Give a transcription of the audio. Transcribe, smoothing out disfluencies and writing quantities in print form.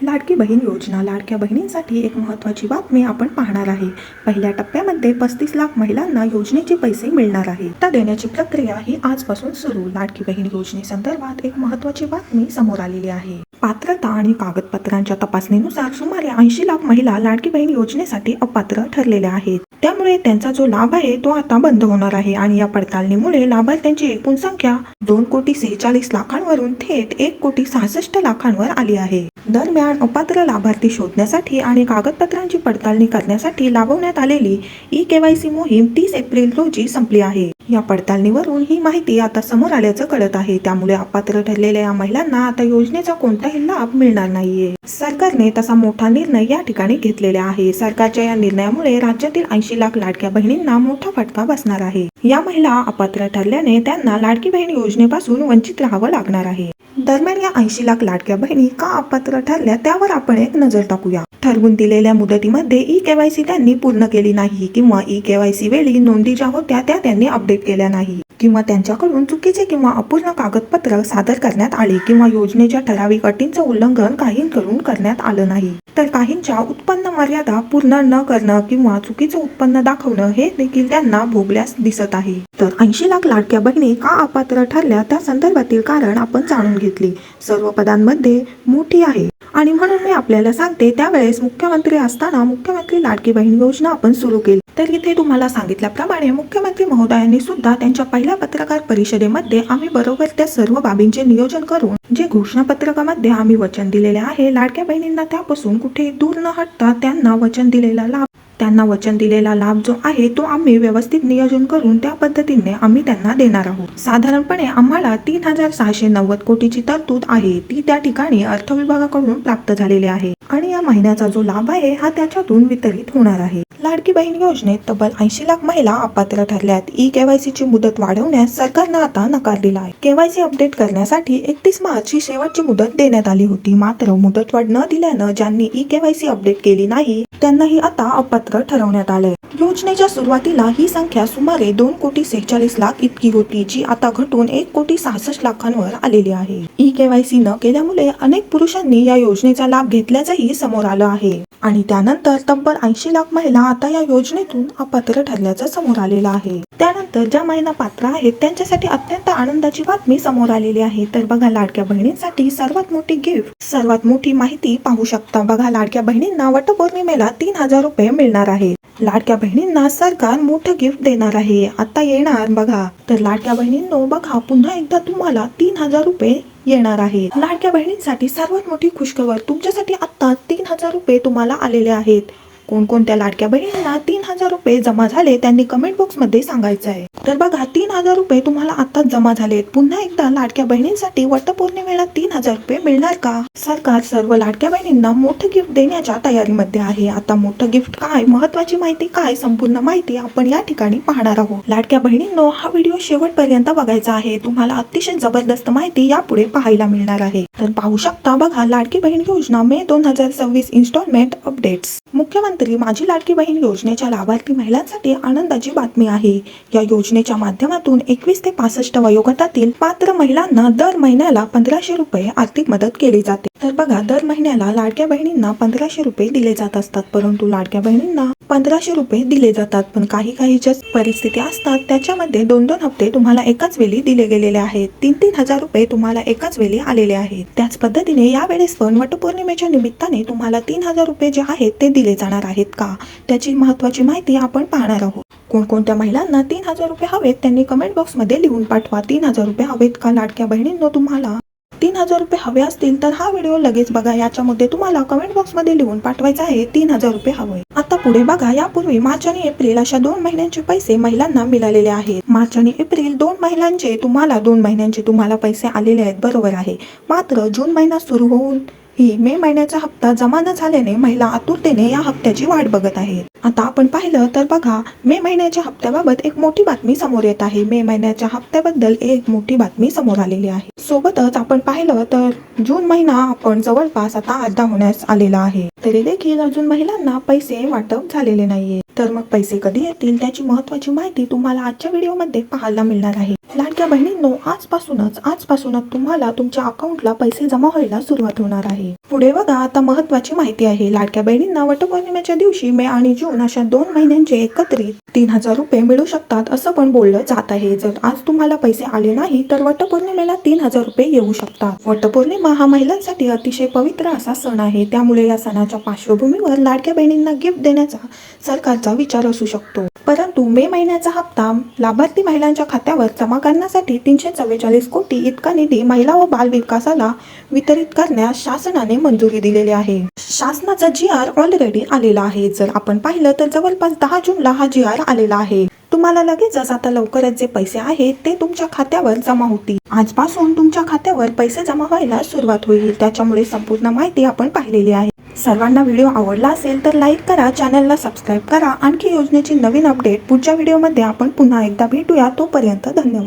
लाडकी बहीण योजना लाडक्या बहिणींसाठी एक महत्त्वाची बातमी आपण पाहणार आहे। पहिल्या टप्प्यामध्ये 35 लाख महिलांना योजनेचे पैसे मिळणार आहे। त्या देण्याची प्रक्रिया ही आजपासून सुरू। लाडकी बहीण योजनेसंदर्भात एक महत्त्वाची बातमी समोर आलेली आहे। पात्रता आणि कागदपत्रांच्या तपासणीनुसार सुमारे 80 लाख महिला लाडकी बहीण योजनेसाठी अपात्र ठरलेल्या आहेत। त्यामुळे त्यांचा जो लाभ आहे तो आता बंद होणार आहे आणि या पडताळणीमुळे लाभार्थ्यांची एकूण संख्या 2,46,00,000वरून थेट 1,66,00,000 आली आहे। दरम्यान अपात्र लाभार्थी शोधण्यासाठी आणि कागदपत्रांची पडताळणी करण्यासाठी राबवण्यात आलेली ई-केवायसी मोहीम 30 एप्रिल रोजी संपली आहे। या पडताळणीवरून ही माहिती आता समोर आल्याचं कळत आहे। त्यामुळे अपात्र ठरलेल्या या महिलांना आता योजनेचा कोणताही लाभ मिळणार नाहीये। सरकारने तसा मोठा निर्णय या ठिकाणी घेतलेला आहे। सरकारच्या या निर्णयामुळे राज्यातील 80 लाख लाडक्या बहिणींना मोठा फटका बसणार आहे। या महिला अपात्र ठरल्याने त्यांना लाडकी बहीण योजनेपासून वंचित राहावं लागणार आहे। दरम्यान या 80 लाख लाडक्या बहिणी का अपात्र ठरल्या त्यावर आपण एक नजर टाकूया। ठरवून दिलेल्या मुदतीमध्ये ई-केवायसी त्यांनी पूर्ण केली नाही किंवा ई-केवायसी वेळी नोंदी ज्या होत्या त्या त्यांनी अपडेट केल्या नाही किंवा त्यांच्याकडून चुकीचे किंवा अपूर्ण कागदपत्र सादर करण्यात आले किंवा योजनेच्या ठराविक अटींचं उल्लंघन काहींकडून करण्यात आलं नाही, तर काहींच्या उत्पन्न मर्यादा पूर्ण न करणं किंवा चुकीचं उत्पन्न दाखवणं हे देखील त्यांना भोगल्यास दिसत आहे। तर 80 लाख लाडक्या बहिणी का अपात्र ठरल्या त्या संदर्भातील कारण आपण जाणून घेतली। सर्व पदांमध्ये मोठी आहे आणि म्हणून मी आपल्याला सांगते, त्यावेळेस मुख्यमंत्री असताना मुख्यमंत्री लाडकी बहीण योजना आपण सुरू केली। तर इथे तुम्हाला सांगितल्याप्रमाणे मुख्यमंत्री महोदयांनी सुद्धा त्यांच्या पहिल्या पत्रकार परिषदेमध्ये आम्ही बरोबर त्या सर्व बाबींचे नियोजन करून जे घोषणापत्रकामध्ये आम्ही वचन दिलेले आहे, लाडक्या बहिणींना त्यापासून कुठे दूर न हटता त्यांना वचन दिलेला लाभ जो आहे तो आम्ही व्यवस्थित नियोजन करून त्या पद्धतीने आम्ही त्यांना देणार आहोत। साधारणपणे आम्हाला 3,690 कोटीची तरतूद आहे ती त्या ठिकाणी अर्थ विभागाकडून प्राप्त झालेली आहे आणि या महिन्याचा जो लाभ आहे हा त्याच्यातून वितरित होणार आहे। लाडकी बहीण योजनेत तब्बल 80 लाख महिला अपात्र ठरल्यात। ई-केवायसी ची मुदत वाढवण्यास सरकारनं आता नकार दिला आहे। केवायसी अपडेट करण्यासाठी 31 मार्चची शेवटची मुदत देण्यात आली होती, मात्र मुदतवाढ न दिल्यानं ज्यांनी ई-केवायसी अपडेट केली नाही त्यांनाही आता अपात्र ठरवण्यात आले। योजनेच्या सुरुवातीला ही संख्या सुमारे 2,46,00,000 इतकी होती, जी आता घटून 1,66,00,000वर आलेली आहे। ई-केवायसी न केल्यामुळे अनेक पुरुषांनी या योजनेचा लाभ घेतल्याचंही समोर आलं आहे आणि त्यानंतर तब्बल 80 लाख महिला आता या योजनेतून अपात्र ठरल्याचं समोर आलेलं आहे। त्यानंतर ज्या महिला पात्र आहेत त्यांच्यासाठी अत्यंत आनंदाची बातमी समोर आलेली आहे। तर बघा, लाडक्या बहिणींसाठी सर्वात मोठी गिफ्ट, सर्वात मोठी माहिती पाहू शकता। बघा, लाडक्या बहिणींना वटपौर्णिमेला 3,000 रुपये मिळणार आहेत। लाडक्या बहिणींना सरकार मोठं गिफ्ट देणार आहे। आता येणार बघा, तर लाडक्या बहिणींनो बघा, पुन्हा एकदा तुम्हाला 3,000 रुपये येणार आहे। लाडक्या बहिणींसाठी सर्वात मोठी खुशखबर, तुमच्यासाठी आता 3,000 रुपये तुम्हाला आलेले आहेत। कोणकोणत्या लाडक्या बहिणींना 3,000 रुपये जमा झाले त्यांनी कमेंट बॉक्स मध्ये सांगायचं आहे। तर बघा, 3,000 रुपये तुम्हाला आता जमा झालेत। पुन्हा एकदा लाडक्या बहिणींसाठी वटपौर्णिमेला 3,000 रुपये मिळणार का? सरकार सर्व लाडक्या बहिणींना मोठं गिफ्ट देण्याच्या तयारीमध्ये आहे। आता मोठं गिफ्ट काय, महत्वाची माहिती काय, संपूर्ण माहिती आपण या ठिकाणी पाहणार आहोत। लाडक्या बहिणींनो, हा व्हिडिओ शेवटपर्यंत बघायचा आहे। तुम्हाला अतिशय जबरदस्त माहिती यापुढे पाहायला मिळणार आहे। तर पाहू शकता, बघा, लाडकी बहीण योजना मे 2026 इन्स्टॉलमेंट अपडेट्स। मुख्यमंत्री माझी लाडकी बहीण योजनेच्या लाभार्थी महिलांसाठी आनंदाची बातमी आहे। या योजनेच्या माध्यमातून 21 ते 65 वयोगटातील पात्र महिलांना दर महिन्याला 1,500 रुपये आर्थिक मदत केली जाते। तर बघा, दर महिन्याला लाडक्या बहिणींना 1,500 रुपये दिले जात असतात, परंतु लाडक्या बहिणींना 1,500 रुपये दिले जातात, पण काही ज्या परिस्थिती असतात त्याच्यामध्ये 2-2 हप्ते तुम्हाला एकाच वेळी दिले गेलेले आहेत। 3-3 हजार रुपये तुम्हाला एकाच वेळी आलेले आहेत। त्याच पद्धतीने यावेळेस पण वटपौर्णिमेच्या निमित्ताने तुम्हाला 3,000 रुपये जे आहेत ते दिले जाणार आहेत का, त्याची महत्वाची माहिती आपण पाहणार आहोत। कोणकोणत्या महिलांना 3,000 रुपये हवेत त्यांनी कमेंट बॉक्स मध्ये लिहून पाठवा। 3,000 रुपये हवेत का लाडक्या बहिणींनो? तुम्हाला 3,000 रुपये हवे असतील तर हा व्हिडिओ लगेच बघा। याच्यामध्ये तुम्हाला कमेंट बॉक्स मध्ये लिहून पाठवायचं आहे 3,000 रुपये हवे। आता पुढे बघा, यापूर्वी मार्च आणि एप्रिल अशा 2 महिन्यांचे पैसे महिलांना मिळालेले आहेत। मार्च आणि एप्रिल 2 महिन्यांचे तुम्हाला पैसे आलेले आहेत, बरोबर आहे। मात्र जून महिना सुरू होऊन ही मे महिन्याचा हप्ता जमा न झाल्याने महिला आतुरतेने या हप्त्याची वाट बघत आहेत। आता आपण पाहिलं तर बघा, मे महिन्याच्या हप्त्याबाबत एक मोठी बातमी समोर येत आहे। मे महिन्याच्या हप्त्याबद्दल एक मोठी बातमी समोर आलेली आहे। सोबतच आपण पाहिलं तर जून महिना आपण जवळपास आता अर्धा होण्यास आलेला आहे, तरी देखील अजून महिलांना पैसे वाटप झालेले नाहीये। तर मग पैसे कधी येतील त्याची महत्वाची माहिती तुम्हाला आजच्या व्हिडिओमध्ये पाहायला मिळणार आहे। लाडक्या बहिणींनो, आजपासूनच तुम्हाला तुमच्या अकाउंटला पैसे जमा व्हायला सुरुवात होणार आहे. पुढे बघा, आता महत्त्वाची माहिती आहे. लाडक्या बहिणींना वटपौर्णिमेच्या दिवशी मे आणि जून अशा 2 महिन्यांचे एकत्रित 3,000 रुपये मिळू शकतात असं पण बोललं जात आहे. जर आज तुम्हाला पैसे आले नाही तर वटपौर्णिमेला 3,000 रुपये येऊ शकतात. वटपौर्णिमा हा महिलांसाठी अतिशय पवित्र असा सण आहे. त्यामुळे या सणाच्या पार्श्वभूमीवर लाडक्या बहिणींना गिफ्ट देण्याचा सरकारचा विचार असू शकतो. परंतु मे महिन्याचा हप्ता लाभार्थी महिलांच्या खात्यावर जमा करण्यासाठी 344 कोटी इतका निधी महिला व बाल विकासाला वितरित करण्यास शासनाने मंजुरी दिलेली आहे. शासनाचा GR ऑलरेडी आलेला आहे. जर आपण पाहिलं तर जवळपास 10 जूनला हा GR आलेला आहे. तुम्हाला लगेचच आता लवकरच जे पैसे आहेत ते तुमच्या खात्यावर जमा होतील. आजपासून तुमच्या खात्यावर पैसे जमा व्हायला सुरुवात होईल. त्याच्यामुळे संपूर्ण माहिती आपण पाहिलेली आहे. सर्वांना व्हिडिओ आवडला असेल तर लाईक करा, चॅनलला सबस्क्राईब करा. आणखी योजनेची नवीन अपडेट पुढच्या व्हिडिओमध्ये आपण पुन्हा एकदा भेटूया. तोपर्यंत धन्यवाद.